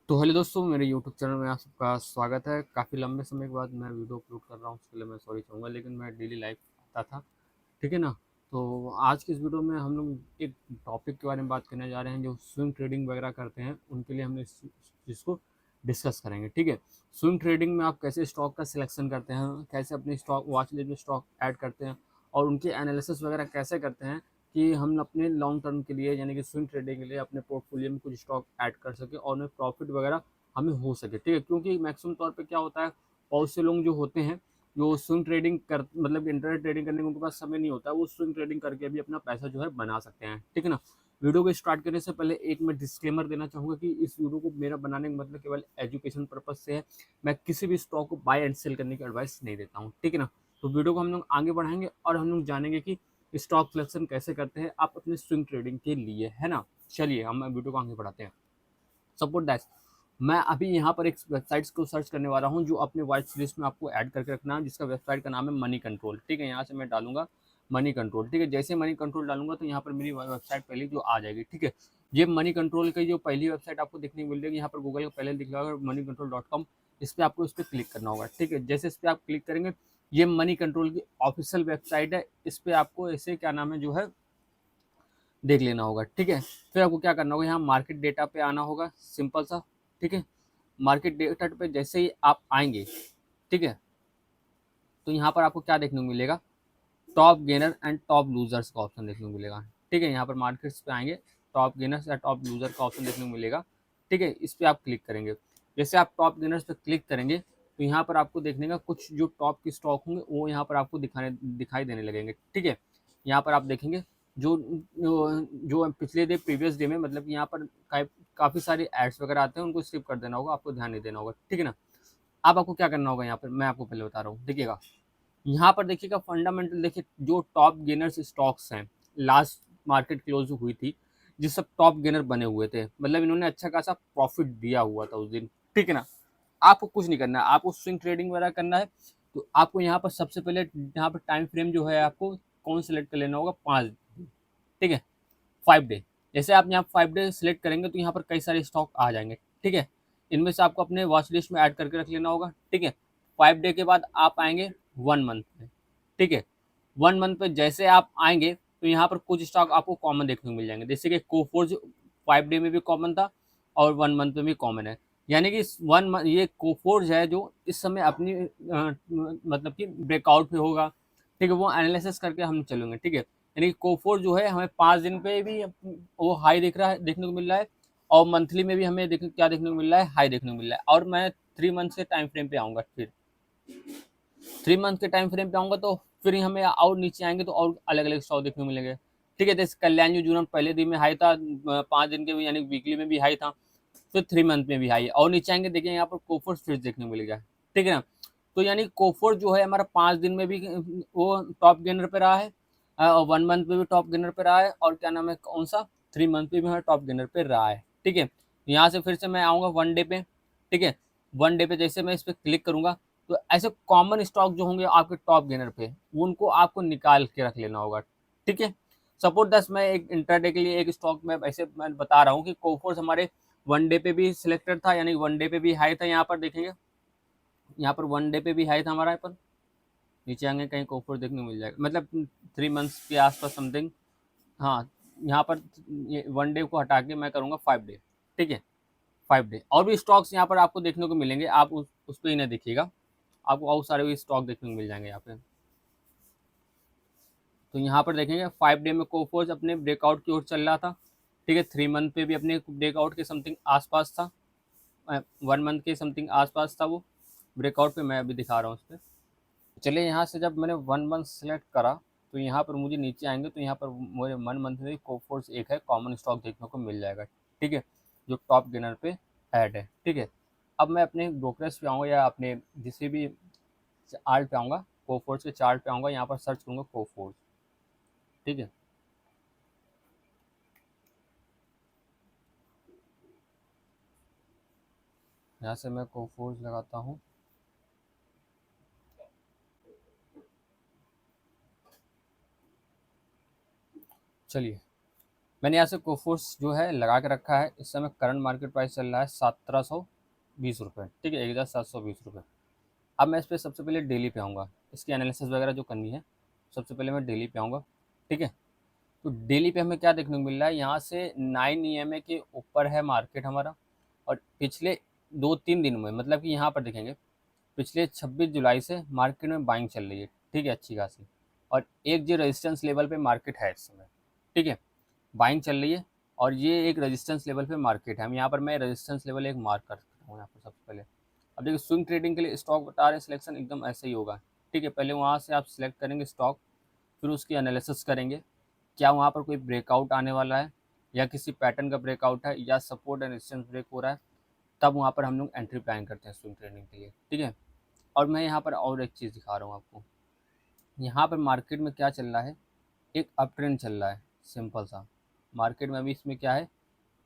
तो हेलो दोस्तों, मेरे यूट्यूब चैनल में आप सबका स्वागत है। काफ़ी लंबे समय के बाद मैं वीडियो अपलोड कर रहा हूँ, उसके लिए मैं सॉरी चाहूँगा, लेकिन मैं डेली लाइफ आता था। ठीक है ना। तो आज की इस वीडियो में हम लोग एक टॉपिक के बारे में बात करने जा रहे हैं। जो स्विंग ट्रेडिंग वगैरह करते हैं उनके लिए हम इस चीज़ को डिस्कस करेंगे। ठीक है। स्विंग ट्रेडिंग में आप कैसे स्टॉक का सिलेक्शन करते हैं, कैसे अपनी स्टॉक वॉच लिस्ट में स्टॉक ऐड करते हैं और उनके एनालिसिस वगैरह कैसे करते हैं कि हम अपने लॉन्ग टर्म के लिए यानी कि स्विंग ट्रेडिंग के लिए अपने पोर्टफोलियो में कुछ स्टॉक ऐड कर सके और उन्हें प्रॉफिट वगैरह हमें हो सके। ठीक है। क्योंकि मैक्सिमम तौर पे क्या होता है, बहुत से लोग जो होते हैं जो स्विंग ट्रेडिंग कर मतलब इंटरनेट ट्रेडिंग करने का उनके पास समय नहीं होता है, वो स्विंग ट्रेडिंग करके भी अपना पैसा जो है बना सकते हैं। ठीक है ना। वीडियो को स्टार्ट करने से पहले एक मैं डिस्क्लेमर देना चाहूँगा कि इस वीडियो को मेरा बनाने का मतलब केवल एजुकेशन पर्पज से है। मैं किसी भी स्टॉक को बाय एंड सेल करने की एडवाइस नहीं देता हूँ। ठीक है ना। तो वीडियो को हम लोग आगे बढ़ाएंगे और हम लोग जानेंगे कि स्टॉक सिलेक्शन कैसे करते हैं आप अपने स्विंग ट्रेडिंग के लिए, है ना। चलिए हम वीडियो को आगे बढ़ाते हैं। सपोर्ट दैट मैं अभी यहाँ पर एक वेबसाइट्स को सर्च करने वाला हूँ जो अपने वॉच लिस्ट में आपको ऐड करके रखना है, जिसका वेबसाइट का नाम है मनी कंट्रोल। ठीक है। यहाँ से मैं डालूंगा मनी कंट्रोल। ठीक है। जैसे मनी कंट्रोल डालूंगा तो यहाँ पर मेरी वेबसाइट पहले जो आ जाएगी। ठीक है। ये मनी कंट्रोल की जो पहली वेबसाइट आपको देखने को मिल जाएगी, यहाँ पर गूगल का पहले दिख रहा होगा moneycontrol.com। इस पर आपको इस पर क्लिक करना होगा। ठीक है। जैसे इस पर आप क्लिक करेंगे, ये मनी कंट्रोल की ऑफिशियल वेबसाइट है। इस पर आपको ऐसे क्या नाम है जो है देख लेना होगा। ठीक है। फिर आपको क्या करना होगा, यहाँ मार्केट डेटा पे आना होगा, सिंपल सा। ठीक है। मार्केट डेटा पे जैसे ही आप आएंगे, ठीक है, तो यहाँ पर आपको क्या देखने को मिलेगा, top gainer and top losers का ऑप्शन देखने को मिलेगा। ठीक है। यहाँ पर मार्केट्स पे आएंगे, टॉप गेनर्स या टॉप लूजर का ऑप्शन देखने को मिलेगा। ठीक है। इस पर आप क्लिक करेंगे। जैसे आप टॉप गेनर्स पे क्लिक करेंगे तो यहाँ पर आपको देखने का कुछ जो टॉप की स्टॉक होंगे वो यहाँ पर आपको दिखाई देने लगेंगे। ठीक है। यहाँ पर आप देखेंगे जो जो पिछले डे प्रीवियस डे में मतलब कि यहाँ पर काफ़ी सारे एड्स वगैरह आते हैं, उनको स्किप कर देना होगा, आपको ध्यान नहीं देना होगा। ठीक है ना। अब आपको क्या करना होगा, यहाँ पर मैं आपको पहले बता रहा हूँ, देखिएगा। यहाँ पर देखिएगा फंडामेंटल, देखिए जो टॉप गेनर्स स्टॉक्स हैं, लास्ट मार्केट क्लोज हुई थी, जिस सब टॉप गेनर बने हुए थे, मतलब इन्होंने अच्छा खासा प्रॉफिट दिया हुआ था उस दिन। ठीक है ना। आपको कुछ नहीं करना है, आपको स्विंग ट्रेडिंग वगैरह करना है। तो आपको यहाँ पर सबसे पहले यहाँ पर टाइम फ्रेम जो है आपको कौन सेलेक्ट कर लेना होगा, 5 दिन। ठीक है। 5 डे। जैसे आप यहाँ 5 डे सेलेक्ट करेंगे तो यहाँ पर कई सारे स्टॉक आ जाएंगे। ठीक है। इनमें से आपको अपने वॉच लिस्ट में ऐड करके रख लेना होगा। ठीक है। 5 डे के बाद आप आएंगे 1 मंथ में। ठीक है। 1 मंथ पे जैसे आप आएंगे तो यहाँ पर कुछ स्टॉक आपको कॉमन देखने को मिल जाएंगे, जैसे कि कोफोर्ज 5 डे में भी कॉमन था और 1 मंथ में भी कॉमन है। यानी कि ये कोफोर्ज है जो इस समय अपनी मतलब कि ब्रेकआउट पे होगा। ठीक है। वो एनालिसिस करके हम चलेंगे। ठीक है। यानी कि कोफोर जो है हमें 5 दिन पे भी वो हाई दिख रहा है, देखने को मिल रहा है, और मंथली में भी हमें क्या देखने को मिल रहा है, हाई देखने को मिल रहा है। और मैं 3 मंथ के टाइम फ्रेम पे आऊँगा, फिर 3 मंथ के टाइम फ्रेम पे आऊँगा तो फिर हमें और नीचे आएंगे तो और अलग अलग स्टॉक देखने को मिलेंगे। ठीक है। जैसे कल्याण यूजूरम पहले दिन में हाई था, 5 दिन के भी यानी वीकली में भी हाई था, फिर 3 मंथ में भी हाई है, और नीचे आएंगे देखिए यहाँ पर कोफोर फिर देखने को मिलेगा। ठीक है ना। तो यानी कोफोर जो है हमारा 5 दिन में भी वो टॉप गेनर पे रहा है, और 1 मंथ में भी टॉप गेनर पे रहा है, और क्या नाम है कौन सा, 3 मंथ में भी हमारा टॉप गेनर पे रहा है। ठीक है। यहाँ से फिर से मैं आऊँगा 1 डे पे। ठीक है। 1 डे पे जैसे मैं इस पर क्लिक करूंगा तो ऐसे कॉमन स्टॉक जो होंगे आपके टॉप गेनर पे, उनको आपको निकाल के रख लेना होगा। ठीक है। सपोज दस मैं एक इंटरडे के लिए एक स्टॉक में ऐसे मैं बता रहा हूँ कि कोफोर्स हमारे 1 डे पे भी सिलेक्टेड था, यानी 1 डे पे भी हाई था। यहाँ पर देखेंगे, यहाँ पर 1 डे पे भी हाई था हमारा, यहाँ पर नीचे आएंगे कहीं कोफोर्स देखने को मिल जाएगा, मतलब 3 मंथ्स के आसपास समथिंग। हाँ। यहाँ पर 1 डे को हटा के मैं करूँगा 5 डे। ठीक है। 5 डे और भी स्टॉक्स यहाँ पर आपको देखने को मिलेंगे, आप उस पर ही ना देखिएगा, आपको और सारे भी स्टॉक देखने को मिल जाएंगे यहाँ पे। तो यहाँ पर देखेंगे 5 डे में कोफोर्स अपने ब्रेकआउट की ओर चल रहा था। ठीक है। 3 मंथ पे भी अपने ब्रेकआउट के समथिंग आसपास था, 1 मंथ के समथिंग आसपास था वो ब्रेकआउट पे, मैं अभी दिखा रहा हूँ उस पर। चलिए यहाँ से जब मैंने 1 मंथ सेलेक्ट करा तो यहाँ पर मुझे नीचे आएंगे तो यहाँ पर मुझे 1 मंथ में कोफोर्स एक है कॉमन स्टॉक देखने को मिल जाएगा। ठीक है। जो टॉप गेनर पे ऐड है। ठीक है। अब मैं अपने ब्रोकरेज पे आऊँगा या अपने किसी भी चार्ट पे आऊँगा, कोफोर्स के चार्ट पे आऊँगा, यहाँ पर सर्च करूँगा कोफोर्स। ठीक है। यहाँ से मैं कोफोर्स लगाता हूँ। चलिए मैंने यहाँ से कोफोर्स जो है लगा के रखा है। इस समय करंट मार्केट प्राइस चल रहा है 1720 रुपये, ठीक है, 1720 रुपये। अब मैं इस पर सबसे पहले डेली पे आऊँगा, इसकी एनालिसिस वगैरह जो करनी है सबसे पहले मैं डेली पे आऊँगा, ठीक है। तो डेली पे हमें क्या देखने को मिल रहा है, यहाँ से 9 ईएमए के ऊपर है मार्केट हमारा। और पिछले 2-3 दिन में, मतलब कि यहाँ पर देखेंगे पिछले 26 जुलाई से मार्केट में बाइंग चल रही है, ठीक है, अच्छी खासी। और एक जो रेजिस्टेंस लेवल पे मार्केट है इस समय, ठीक है, बाइंग चल रही है। और ये एक रेजिस्टेंस लेवल पे मार्केट है। हम यहाँ पर मैं रेजिस्टेंस लेवल एक मार्क करता हूँ यहाँ पर सबसे पहले। अब देखिए स्विंग ट्रेडिंग के लिए स्टॉक बता रहे हैं, सिलेक्शन एकदम ऐसे ही होगा, ठीक है। पहले वहाँ से आप सिलेक्ट करेंगे स्टॉक, फिर उसकी एनालिसिस करेंगे, क्या वहाँ पर कोई ब्रेकआउट आने वाला है या किसी पैटर्न का ब्रेकआउट है या सपोर्ट एंड रेजिस्टेंस ब्रेक हो रहा है, तब वहाँ पर हम लोग एंट्री प्लान करते हैं स्विंग ट्रेडिंग के लिए, ठीक है। और मैं यहाँ पर और एक चीज़ दिखा रहा हूँ आपको, यहाँ पर मार्केट में क्या चल रहा है, एक अप ट्रेंड चल रहा है, सिंपल सा। मार्केट में अभी इसमें क्या है,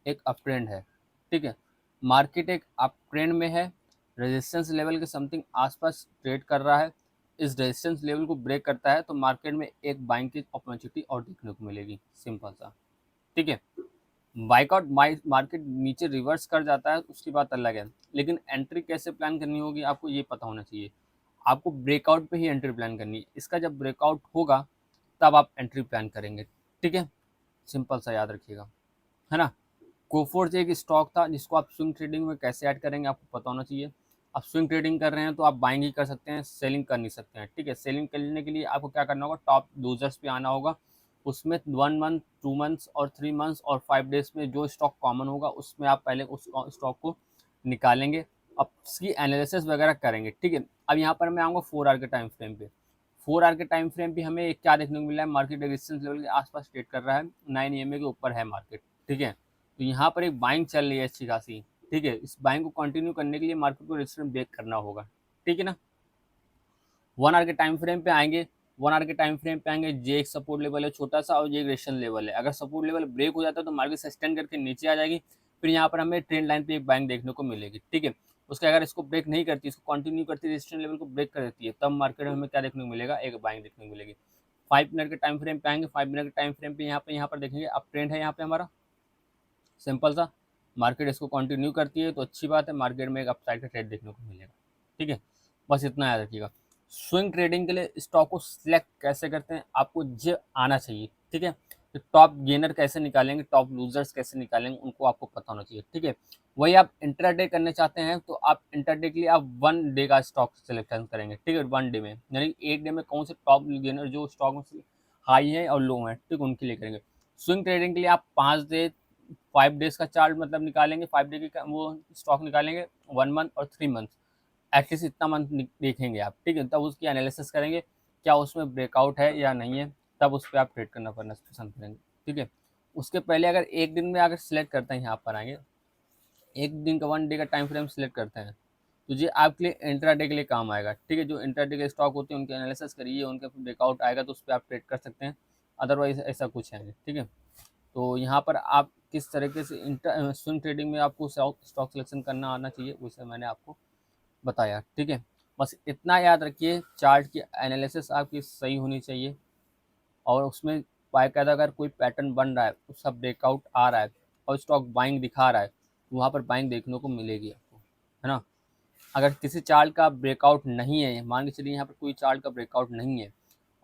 एक अप ट्रेंड है, ठीक है। मार्केट एक अप ट्रेंड में है, रेजिस्टेंस लेवल के समथिंग आसपास ट्रेड कर रहा है। इस रेजिस्टेंस लेवल को ब्रेक करता है तो मार्केट में एक बाइंग की अपॉर्चुनिटी और देखने को मिलेगी, सिंपल सा, ठीक है। बाइकआउट मार्केट नीचे रिवर्स कर जाता है उसकी बात अलग है, लेकिन एंट्री कैसे प्लान करनी होगी आपको ये पता होना चाहिए। आपको ब्रेकआउट पे ही एंट्री प्लान करनी है, इसका जब ब्रेकआउट होगा तब आप एंट्री प्लान करेंगे, ठीक है। सिंपल सा याद रखिएगा, है ना। कोफोर्ज एक स्टॉक था जिसको आप स्विंग ट्रेडिंग में कैसे ऐड करेंगे आपको पता होना चाहिए। आप स्विंग ट्रेडिंग कर रहे हैं तो आप बाइंग ही कर सकते हैं, सेलिंग कर नहीं सकते हैं, ठीक है। सेलिंग करने के लिए आपको क्या करना होगा, टॉप लूजर्स पे आना होगा। उसमें 1 मंथ, 2 मंथ्स और 3 मंथ्स और 5 डेज में जो स्टॉक कॉमन होगा उसमें आप पहले उस स्टॉक को निकालेंगे, अब उसकी एनालिसिस वगैरह करेंगे, ठीक है। अब यहाँ पर मैं आऊँगा 4 आवर के टाइम फ्रेम पे। 4 आवर के टाइम फ्रेम पे हमें क्या देखने को मिल रहा है, मार्केट रेजिस्टेंस लेवल के आसपास ट्रेड कर रहा है, 9 ईएमए के ऊपर है मार्केट, ठीक है। तो यहाँ पर एक बाइंग चल रही है अच्छी खासी, ठीक है। इस बाइंग को कंटिन्यू करने के लिए मार्केट को रेजिस्टेंस ब्रेक करना होगा, ठीक है ना। 1 आवर के टाइम फ्रेम पे आएंगे, 1 आवर के टाइम फ्रेम पे आएंगे, ये एक सपोर्ट लेवल है छोटा सा और ये एक रेजिस्टेंस लेवल है। अगर सपोर्ट लेवल ब्रेक हो जाता है तो मार्केट सस्टेन करके नीचे आ जाएगी, फिर यहाँ पर हमें ट्रेंड लाइन पे एक बाइंग देखने को मिलेगी, ठीक है। उसके अगर इसको ब्रेक नहीं करती, इसको कंटिन्यू करती है, रेजिस्टेंस लेवल को ब्रेक कर देती है, तब मार्केट में हमें क्या देखने को मिलेगा, एक बाइंग देखने को मिलेगी। 5 मिनट के टाइम फ्रेम पे आएंगे, 5 मिनट के टाइम फ्रेम पे यहाँ पर देखेंगे अप ट्रेंड है यहाँ पे हमारा, सिंपल सा। मार्केट इसको कंटिन्यू करती है तो अच्छी बात है, मार्केट में एक अपसाइड का ट्रेड देखने को मिलेगा, ठीक है। बस इतना याद रखिएगा। स्विंग ट्रेडिंग के लिए स्टॉक को सिलेक्ट कैसे करते हैं आपको ये आना चाहिए, ठीक है। तो टॉप गेनर कैसे निकालेंगे, टॉप लूजर्स कैसे निकालेंगे, उनको आपको पता होना चाहिए, ठीक है। वही आप इंटरडे करने चाहते हैं तो आप इंटरडे के लिए आप 1 डे का स्टॉक सिलेक्शन करेंगे, ठीक है। 1 डे में यानी एक डे में कौन से टॉप गेनर जो स्टॉक में हाई है और लो है, ठीक, उनके लिए करेंगे। स्विंग ट्रेडिंग के लिए आप 5 डे 5 डेज का चार्ट मतलब निकालेंगे, 5 डे की वो स्टॉक निकालेंगे, 1 मंथ और 3 मंथ, एटलीस्ट इतना मंथ देखेंगे आप, ठीक है। तब उसकी एनालिसिस करेंगे क्या उसमें ब्रेकआउट है या नहीं है, तब उस पर आप ट्रेड करना पड़ना पसंद करेंगे, ठीक है। उसके पहले अगर एक दिन में अगर सिलेक्ट करते हैं, यहाँ पर आएंगे, एक दिन का 1 डे का टाइम फ्रेम सिलेक्ट करते हैं तो ये आपके लिए इंट्राडे के लिए काम आएगा, ठीक है। जो इंट्राडे के स्टॉक होते हैं उनके एनालिसिस करिए, उनका ब्रेकआउट आएगा तो उस पर आप ट्रेड कर सकते हैं, अदरवाइज ऐसा कुछ है नहीं, ठीक है। तो यहाँ पर आप किस तरीके से स्विंग ट्रेडिंग में आपको स्टॉक सिलेक्शन करना आना चाहिए वैसे मैंने आपको बताया, ठीक है। बस इतना याद रखिए, चार्ट की एनालिसिस आपकी सही होनी चाहिए और उसमें बाकायदा अगर कोई पैटर्न बन रहा है, उसका ब्रेकआउट आ रहा है और स्टॉक बाइंग दिखा रहा है तो वहाँ पर बाइंग देखने को मिलेगी आपको, है ना। अगर किसी चार्ट का ब्रेकआउट नहीं है, मान के चलिए यहाँ पर कोई चार्ट का ब्रेकआउट नहीं है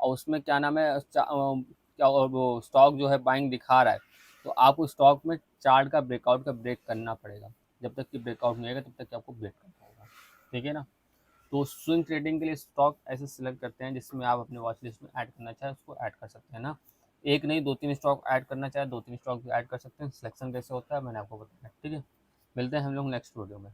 और उसमें क्या नाम है क्या और वो स्टॉक जो है बाइंग दिखा रहा है, तो आपको स्टॉक में चार्ट का ब्रेकआउट का ब्रेक करना पड़ेगा। जब तक कि ब्रेकआउट नहीं आएगा तब तक कि आपको ब्रेक करना होगा, ठीक है ना। तो स्विंग ट्रेडिंग के लिए स्टॉक ऐसे सिलेक्ट करते हैं जिसमें आप अपने वॉच लिस्ट में ऐड करना चाहें उसको ऐड कर सकते हैं ना। एक नहीं 2-3 स्टॉक ऐड करना चाहे 2-3 स्टॉक भी ऐड कर सकते हैं। सिलेक्शन कैसे होता है मैंने आपको बताया, ठीक है। मिलते हैं हम लोग नेक्स्ट वीडियो में।